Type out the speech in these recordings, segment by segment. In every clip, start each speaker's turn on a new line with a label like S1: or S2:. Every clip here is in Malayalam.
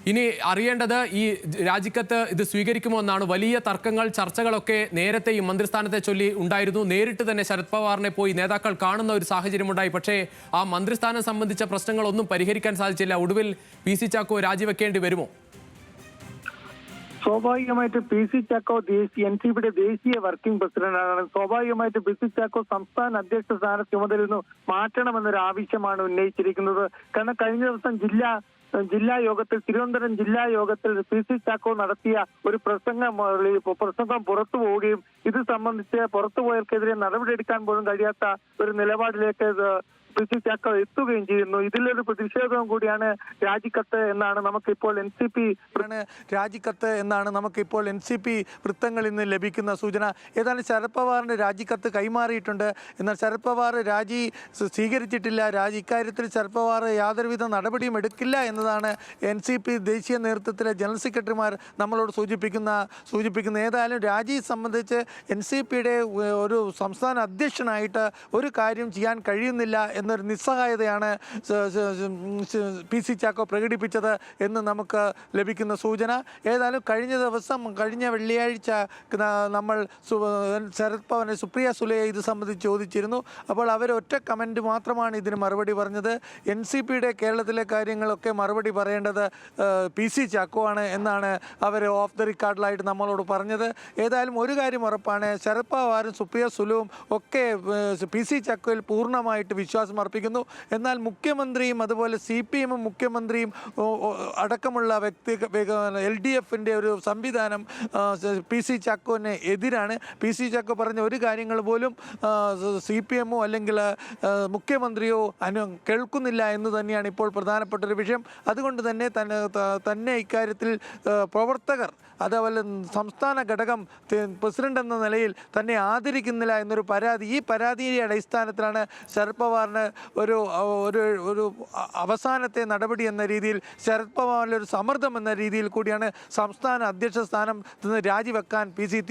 S1: ഇനി അറിയേണ്ടത് ഈ രാജിക്കത്ത് ഇത് സ്വീകരിക്കുമോ എന്നാണ്. വലിയ തർക്കങ്ങൾ, ചർച്ചകളൊക്കെ നേരത്തെയും മന്ത്രിസ്ഥാനത്തെ ചൊല്ലി ഉണ്ടായിരുന്നു. നേരിട്ട് തന്നെ ശരത് പവാറിനെ പോയി നേതാക്കൾ കാണുന്ന ഒരു സാഹചര്യമുണ്ടായി. പക്ഷേ ആ മന്ത്രിസ്ഥാനം സംബന്ധിച്ച പ്രശ്നങ്ങളൊന്നും പരിഹരിക്കാൻ സാധിച്ചില്ല. ഒടുവിൽ PC ചാക്കോ രാജിവെക്കേണ്ടി വരുമോ?
S2: സ്വാഭാവികമായിട്ട് PC ചാക്കോ NCPയുടെ ദേശീയ വർക്കിംഗ് പ്രസിഡന്റാണ്. സ്വാഭാവികമായിട്ട് PC ചാക്കോ സംസ്ഥാന അധ്യക്ഷ സ്ഥാന ചുമതലയിൽ നിന്ന് മാറ്റണമെന്നൊരു ആവശ്യമാണ് ഉന്നയിച്ചിരിക്കുന്നത്. കാരണം കഴിഞ്ഞ ദിവസം ജില്ലാ യോഗത്തിൽ, തിരുവനന്തപുരം ജില്ലാ യോഗത്തിൽ PC ചാക്കോ നടത്തിയ ഒരു പ്രസംഗം പുറത്തു പോവുകയും ഇത് സംബന്ധിച്ച് പുറത്തുപോയവർക്കെതിരെ നടപടിയെടുക്കാൻ പോലും കഴിയാത്ത ഒരു നിലപാടിലേക്ക് PC ചാക്കോ എത്തുകയും ചെയ്യുന്നു. ഇതിലൊരു പ്രതിഷേധവും കൂടിയാണ് രാജിക്കത്ത് എന്നാണ് നമുക്കിപ്പോൾ NCP വൃത്തങ്ങളിൽ നിന്ന് ലഭിക്കുന്ന സൂചന. ഏതായാലും ശരത് പവാറിന്റെ രാജിക്കത്ത് കൈമാറിയിട്ടുണ്ട്. എന്നാൽ ശരത് പവാർ രാജി സ്വീകരിച്ചിട്ടില്ല. ഇക്കാര്യത്തിൽ ശരത് പവാർ യാതൊരുവിധ നടപടിയും എടുക്കില്ല എന്നതാണ് NCP ദേശീയ നേതൃത്വത്തിലെ ജനറൽ സെക്രട്ടറിമാർ നമ്മളോട് സൂചിപ്പിക്കുന്നത്. ഏതായാലും രാജി സംബന്ധിച്ച് NCPയുടെ ഒരു സംസ്ഥാന അധ്യക്ഷനായിട്ട് ഒരു കാര്യം ചെയ്യാൻ കഴിയുന്നില്ല എന്നൊരു നിസ്സഹായതയാണ് PC ചാക്കോ പ്രകടിപ്പിച്ചത് എന്ന് നമുക്ക് ലഭിക്കുന്ന സൂചന. ഏതായാലും കഴിഞ്ഞ വെള്ളിയാഴ്ച നമ്മൾ ശരത് പവാറിനെ സുപ്രിയ സുലെയെ ഇത് സംബന്ധിച്ച് ചോദിച്ചിരുന്നു. അപ്പോൾ അവർ ഒറ്റ കമൻറ്റ് മാത്രമാണ് ഇതിന് മറുപടി പറഞ്ഞത്. NCPയുടെ കേരളത്തിലെ കാര്യങ്ങളൊക്കെ മറുപടി പറയേണ്ടത് PC ചാക്കോ ആണ് എന്നാണ് അവർ ഓഫ് ദ റിക്കാർഡിലായിട്ട് നമ്മളോട് പറഞ്ഞത്. ഏതായാലും ഒരു കാര്യം ഉറപ്പാണ്, ശരത് പവാറും സുപ്രിയ സുലുവും ഒക്കെ PC ചാക്കോയിൽ പൂർണ്ണമായിട്ട് വിശ്വാസം അർപ്പിക്കുന്നു. എന്നാൽ മുഖ്യമന്ത്രിയും അതുപോലെ CPM മുഖ്യമന്ത്രിയും അടക്കമുള്ള LDFിൻ്റെ ഒരു സംവിധാനം PC ചാക്കോന് എതിരാണ്. PC ചാക്കോ പറഞ്ഞ ഒരു കാര്യങ്ങൾ പോലും CPM അല്ലെങ്കിൽ മുഖ്യമന്ത്രിയോ കേൾക്കുന്നില്ല എന്ന് തന്നെയാണ് ഇപ്പോൾ പ്രധാനപ്പെട്ട ഒരു വിഷയം. അതുകൊണ്ട് തന്നെ ഇക്കാര്യത്തിൽ പ്രവർത്തകർ, അതേപോലെ സംസ്ഥാന ഘടകം പ്രസിഡന്റ് എന്ന നിലയിൽ തന്നെ ആദരിക്കുന്നില്ല എന്നൊരു പരാതി, ഈ പരാതിയുടെ അടിസ്ഥാനത്തിലാണ് ശരത് പവാറിന് ഒരു അവസാനത്തെ നടപടി എന്ന രീതിയിൽ, ശരത് പവാറിൻ്റെ ഒരു സമ്മർദ്ദം എന്ന രീതിയിൽ കൂടിയാണ് സംസ്ഥാന അധ്യക്ഷ സ്ഥാനം നിന്ന് രാജിവെക്കാൻ PC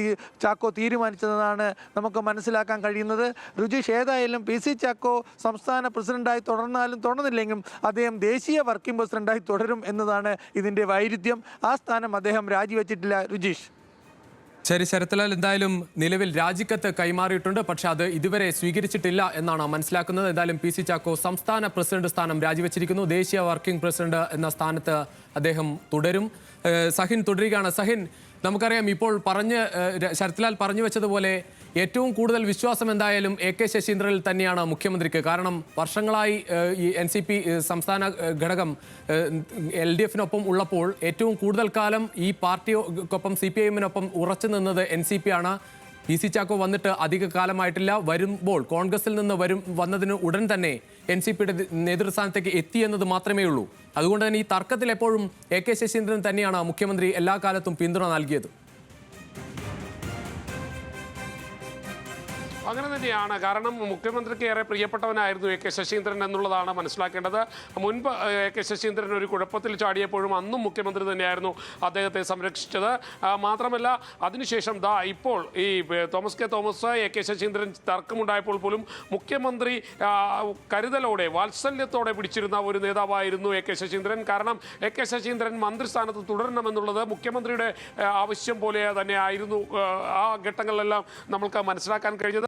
S2: ചാക്കോ തീരുമാനിച്ചതെന്നാണ് നമുക്ക് മനസ്സിലാക്കാൻ കഴിയുന്നത്. രുചീഷ്, ഏതായാലും PC ചാക്കോ സംസ്ഥാന പ്രസിഡന്റായി തുടർന്നാലും തുടർന്നില്ലെങ്കിലും അദ്ദേഹം ദേശീയ വർക്കിംഗ് പ്രസിഡന്റായി തുടരും എന്നതാണ് ഇതിൻ്റെ വൈരുദ്ധ്യം. ആ സ്ഥാനം അദ്ദേഹം രാജിവെച്ചിട്ടില്ല. രുചീഷ്,
S1: ശരി, ശരത്ലാൽ, എന്തായാലും നിലവിൽ രാജിക്കത്ത് കൈമാറിയിട്ടുണ്ട്. പക്ഷെ അത് ഇതുവരെ സ്വീകരിച്ചിട്ടില്ല എന്നാണ് മനസ്സിലാക്കുന്നത്. എന്തായാലും PC ചാക്കോ സംസ്ഥാന പ്രസിഡന്റ് സ്ഥാനം രാജിവെച്ചിരിക്കുന്നു. ദേശീയ വർക്കിംഗ് പ്രസിഡന്റ് എന്ന സ്ഥാനത്ത് അദ്ദേഹം തുടരും. സഹിൻ തുടരുകയാണ്. സഹിൻ, നമുക്കറിയാം, ഇപ്പോൾ ശരത്ലാൽ പറഞ്ഞു വെച്ചതുപോലെ ഏറ്റവും കൂടുതൽ വിശ്വാസം എന്തായാലും AK ശശീന്ദ്രനിൽ തന്നെയാണ് മുഖ്യമന്ത്രിക്ക്. കാരണം വർഷങ്ങളായി ഈ NCP സംസ്ഥാന ഘടകം LDFിനൊപ്പം ഉള്ളപ്പോൾ ഏറ്റവും കൂടുതൽ കാലം ഈ പാർട്ടിക്കൊപ്പം CPIM-നൊപ്പം ഉറച്ചു നിന്നത് NCP ആണ്. PC ചാക്കോ വന്നിട്ട് അധിക കാലമായിട്ടില്ല. വരുമ്പോൾ കോൺഗ്രസിൽ നിന്ന് വന്നതിന് ഉടൻ തന്നെ NCPയുടെ നേതൃസ്ഥാനത്തേക്ക് എത്തിയെന്നത് മാത്രമേ ഉള്ളൂ. അതുകൊണ്ട് തന്നെ ഈ തർക്കത്തിൽ എപ്പോഴും AK ശശീന്ദ്രൻ തന്നെയാണ് മുഖ്യമന്ത്രി എല്ലാ കാലത്തും പിന്തുണ നൽകിയത്.
S3: അങ്ങനെ തന്നെയാണ്. കാരണം മുഖ്യമന്ത്രിക്ക് ഏറെ പ്രിയപ്പെട്ടവനായിരുന്നു AK ശശീന്ദ്രൻ എന്നുള്ളതാണ് മനസ്സിലാക്കേണ്ടത്. മുൻപ് AK ശശീന്ദ്രൻ ഒരു കുഴപ്പത്തിൽ ചാടിയപ്പോഴും അന്നും മുഖ്യമന്ത്രി തന്നെയായിരുന്നു അദ്ദേഹത്തെ സംരക്ഷിച്ചത്. മാത്രമല്ല, അതിനുശേഷം ഇപ്പോൾ ഈ തോമസ് AK ശശീന്ദ്രൻ തർക്കമുണ്ടായപ്പോൾ പോലും മുഖ്യമന്ത്രി കരുതലോടെ, വാത്സല്യത്തോടെ പിടിച്ചിരുന്ന ഒരു നേതാവായിരുന്നു AK ശശീന്ദ്രൻ. കാരണം AK ശശീന്ദ്രൻ മന്ത്രിസ്ഥാനത്ത് തുടരണമെന്നുള്ളത് മുഖ്യമന്ത്രിയുടെ ആവശ്യം പോലെ തന്നെ ആയിരുന്നു ആ ഘട്ടങ്ങളിലെല്ലാം നമ്മൾക്ക് മനസ്സിലാക്കാൻ കഴിഞ്ഞത്.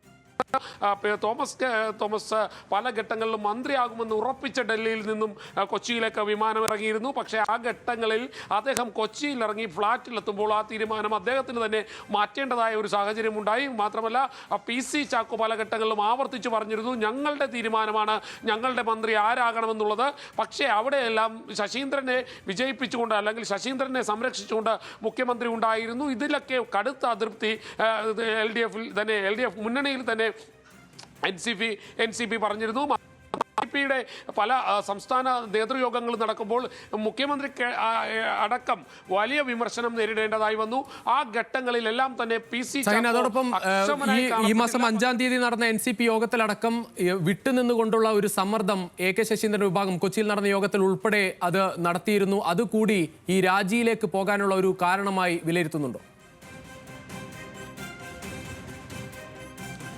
S3: തോമസ് പല ഘട്ടങ്ങളിലും മന്ത്രിയാകുമെന്ന് ഉറപ്പിച്ച ഡൽഹിയിൽ നിന്നും കൊച്ചിയിലേക്ക് വിമാനം ഇറങ്ങിയിരുന്നു. പക്ഷേ ആ ഘട്ടങ്ങളിൽ അദ്ദേഹം കൊച്ചിയിൽ ഇറങ്ങി ഫ്ലാറ്റിലെത്തുമ്പോൾ ആ തീരുമാനം അദ്ദേഹത്തിന് തന്നെ മാറ്റേണ്ടതായ ഒരു സാഹചര്യം ഉണ്ടായി. മാത്രമല്ല, PC ചാക്കോ പല ഘട്ടങ്ങളിലും ആവർത്തിച്ച് പറഞ്ഞിരുന്നു, ഞങ്ങളുടെ തീരുമാനമാണ് ഞങ്ങളുടെ മന്ത്രി ആരാകണമെന്നുള്ളത്. പക്ഷേ അവിടെയെല്ലാം ശശീന്ദ്രനെ വിജയിപ്പിച്ചുകൊണ്ട്, അല്ലെങ്കിൽ ശശീന്ദ്രനെ സംരക്ഷിച്ചുകൊണ്ട് മുഖ്യമന്ത്രി ഉണ്ടായിരുന്നു. ഇതിലൊക്കെ കടുത്ത അതൃപ്തി LDF മുന്നണിയിൽ തന്നെ NCP പറഞ്ഞിരുന്നു. യുടെ പല സംസ്ഥാന നേതൃയോഗങ്ങൾ നടക്കുമ്പോൾ മുഖ്യമന്ത്രിക്ക് അടക്കം വലിയ വിമർശനം നേരിടേണ്ടതായി വന്നു. ആ ഘട്ടങ്ങളിലെല്ലാം തന്നെ PC
S1: അതോടൊപ്പം ഈ മാസം 5-ാം തീയതി നടന്ന NCP യോഗത്തിലടക്കം വിട്ടുനിന്നുകൊണ്ടുള്ള ഒരു സമ്മർദ്ദം AK ശശീന്ദ്രൻ വിഭാഗം കൊച്ചിയിൽ നടന്ന യോഗത്തിൽ ഉൾപ്പെടെ അത് നടത്തിയിരുന്നു. അതുകൂടി ഈ രാജിയിലേക്ക് പോകാനുള്ള ഒരു കാരണമായി വിലയിരുത്തുന്നുണ്ടോ?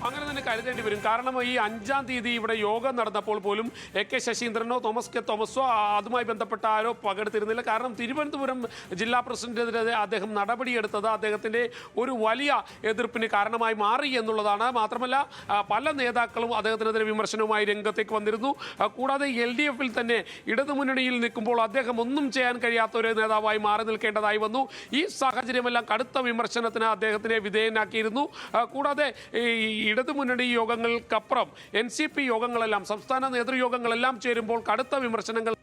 S3: അങ്ങനെ തന്നെ കരുതേണ്ടി വരും. കാരണം ഈ 5-ാം തീയതി ഇവിടെ യോഗം നടന്നപ്പോൾ പോലും AK ശശീന്ദ്രനോ തോമസ് കെ തോമസോ അതുമായി ബന്ധപ്പെട്ട ആരോ പങ്കെടുത്തിരുന്നില്ല. കാരണം തിരുവനന്തപുരം ജില്ലാ പ്രസിഡന്റിനെതിരെ അദ്ദേഹം നടപടിയെടുത്തത് അദ്ദേഹത്തിന്റെ ഒരു വലിയ എതിർപ്പിന് കാരണമായി മാറി എന്നുള്ളതാണ്. മാത്രമല്ല പല നേതാക്കളും അദ്ദേഹത്തിനെതിരെ വിമർശനവുമായി രംഗത്തേക്ക് വന്നിരുന്നു. കൂടാതെ LDF-ൽ തന്നെ ഇടതുമുന്നണിയിൽ നിൽക്കുമ്പോൾ അദ്ദേഹം ഒന്നും ചെയ്യാൻ കഴിയാത്ത ഒരു നേതാവായി മാറി നിൽക്കേണ്ടതായി വന്നു. ഈ സാഹചര്യമെല്ലാം കടുത്ത വിമർശനത്തിന് അദ്ദേഹത്തിനെ വിധേയനാക്കിയിരുന്നു. കൂടാതെ ഈ ഇടതുമുന്നണി യോഗങ്ങൾക്കപ്പുറം NCP യോഗങ്ങളെല്ലാം, സംസ്ഥാന നേതൃയോഗങ്ങളെല്ലാം ചേരുമ്പോൾ കടുത്ത വിമർശനങ്ങൾ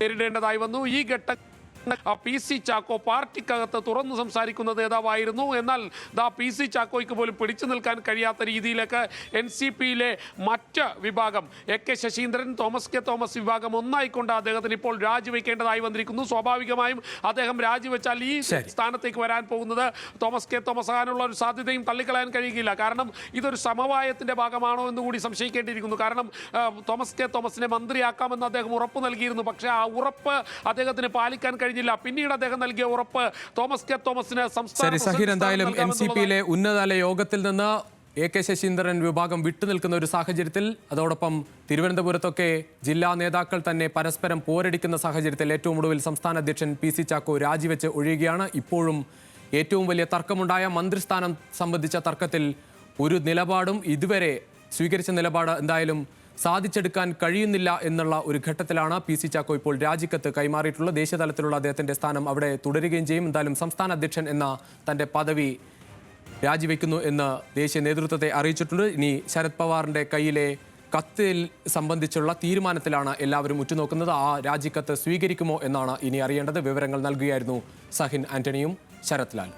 S3: നേരിടേണ്ടതായി വന്നു. ഈ ഘട്ടം PC ചാക്കോ പാർട്ടിക്കകത്ത് തുറന്നു സംസാരിക്കുന്ന നേതാവായിരുന്നു. എന്നാൽ PC ചാക്കോയ്ക്ക് പോലും പിടിച്ചു നിൽക്കാൻ കഴിയാത്ത രീതിയിലേക്ക് NCP-യിലെ മറ്റ് വിഭാഗം AK Saseendran, Thomas K Thomas വിഭാഗം ഒന്നായിക്കൊണ്ട് അദ്ദേഹത്തിന് ഇപ്പോൾ രാജിവെക്കേണ്ടതായി വന്നിരിക്കുന്നു. സ്വാഭാവികമായും അദ്ദേഹം രാജിവെച്ചാൽ ഈ സ്ഥാനത്തേക്ക് വരാൻ പോകുന്നത് തോമസ് കെ തോമസ് ആകാനുള്ള ഒരു സാധ്യതയും തള്ളിക്കളയാൻ കഴിയുകയില്ല. കാരണം ഇതൊരു സമവായത്തിന്റെ ഭാഗമാണോ എന്ന് കൂടി സംശയിക്കേണ്ടിയിരിക്കുന്നു. കാരണം തോമസ് കെ തോമസിനെ മന്ത്രിയാക്കാമെന്ന് അദ്ദേഹം ഉറപ്പ് നൽകിയിരുന്നു. പക്ഷേ ആ ഉറപ്പ് അദ്ദേഹത്തിന് പാലിക്കാൻ കഴിഞ്ഞില്ല. പിന്നീട് അദ്ദേഹം നൽകിയ ഉറപ്പ് തോമസ് കെ തോമസിന്
S1: ശരി സഹീർ, എന്തായാലും NCP-യിലെ ഉന്നതതല യോഗത്തിൽ നിന്ന് AK ശശീന്ദ്രൻ വിഭാഗം വിട്ടുനിൽക്കുന്ന ഒരു സാഹചര്യത്തിൽ, അതോടൊപ്പം തിരുവനന്തപുരത്തൊക്കെ ജില്ലാ നേതാക്കൾ തന്നെ പരസ്പരം പോരടിക്കുന്ന സാഹചര്യത്തിൽ ഏറ്റവും ഒടുവിൽ സംസ്ഥാന അധ്യക്ഷൻ PC ചാക്കോ രാജിവെച്ച് ഒഴിയുകയാണ്. ഇപ്പോഴും ഏറ്റവും വലിയ തർക്കമുണ്ടായ മന്ത്രിസ്ഥാനം സംബന്ധിച്ച തർക്കത്തിൽ ഒരു നിലപാടും ഇതുവരെ സ്വീകരിച്ച നിലപാട് എന്തായാലും സാധിച്ചെടുക്കാൻ കഴിയുന്നില്ല എന്നുള്ള ഒരു ഘട്ടത്തിലാണ് PC ചാക്കോ ഇപ്പോൾ രാജിക്കത്ത് കൈമാറിയിട്ടുള്ളത്. ദേശീയതലത്തിലുള്ള അദ്ദേഹത്തിന്റെ സ്ഥാനം അവിടെ തുടരുകയും ചെയ്യും. എന്തായാലും സംസ്ഥാന അധ്യക്ഷൻ എന്ന തന്റെ പദവി രാജിവെക്കുന്നു എന്ന് ദേശീയ നേതൃത്വത്തെ അറിയിച്ചിട്ടുണ്ട്. ഇനി ശരത് പവാറിന്റെ കയ്യിലെ കത്തിൽ സംബന്ധിച്ചുള്ള തീരുമാനത്തിലാണ് എല്ലാവരും ഉറ്റുനോക്കുന്നത്. ആ രാജിക്കത്ത് സ്വീകരിക്കുമോ എന്നാണ് ഇനി അറിയേണ്ടത്. വിവരങ്ങൾ നൽകുകയായിരുന്നു സഹിൻ ആന്റണിയും ശരത് ലാൽ.